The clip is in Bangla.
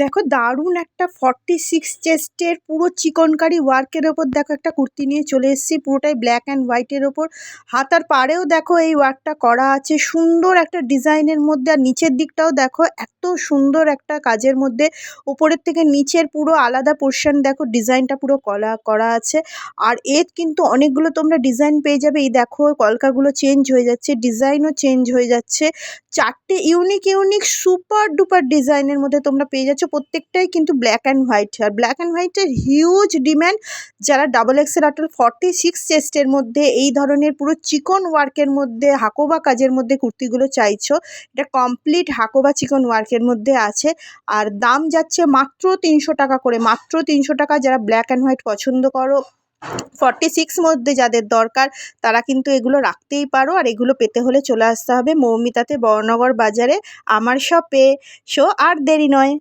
দেখো দারুণ একটা 46 চেস্টের পুরো চিকনকারি ওয়ার্কের ওপর দেখো একটা কুর্তি নিয়ে চলে এসেছি, পুরোটাই ব্ল্যাক অ্যান্ড হোয়াইটের ওপর। হাতার পাড়েও দেখো এই ওয়ার্কটা করা আছে সুন্দর একটা ডিজাইনের মধ্যে, আর নিচের দিকটাও দেখো এত সুন্দর একটা কাজের মধ্যে। উপরের থেকে নিচের পুরো আলাদা পোর্শন দেখো, ডিজাইনটা পুরো করা আছে। আর এর কিন্তু অনেকগুলো তোমরা ডিজাইন পেয়ে যাবে। এই দেখো কলকাগুলো চেঞ্জ হয়ে যাচ্ছে, ডিজাইনও চেঞ্জ হয়ে যাচ্ছে। চারটে ইউনিক সুপার ডুপার ডিজাইনের মধ্যে তোমরা পেয়ে যাচ্ছ, প্রত্যেকটাই কিন্তু ব্ল্যাক অ্যান্ড হোয়াইট। আর ব্ল্যাক অ্যান্ড হোয়াইটের হিউজ ডিম্যান্ড। যারা XXL আটল 46 চেস্টের মধ্যে এই ধরনের পুরো চিকন ওয়ার্কের মধ্যে হাকোবা কাজের মধ্যে কুর্তিগুলো চাইছো, এটা কমপ্লিট হাকোবা চিকন ওয়ার্কের মধ্যে আছে। আর দাম যাচ্ছে মাত্র 300 টাকা করে, মাত্র 300 টাকা। যারা ব্ল্যাক অ্যান্ড হোয়াইট পছন্দ করো, 46 মধ্যে যাদের দরকার তারা কিন্তু এগুলো রাখতেই পারো। আর এগুলো পেতে হলে চলে আসতে হবে মৌমিতাতে, বড়নগর বাজারে আমার শপে। সো আর দেরি নয়।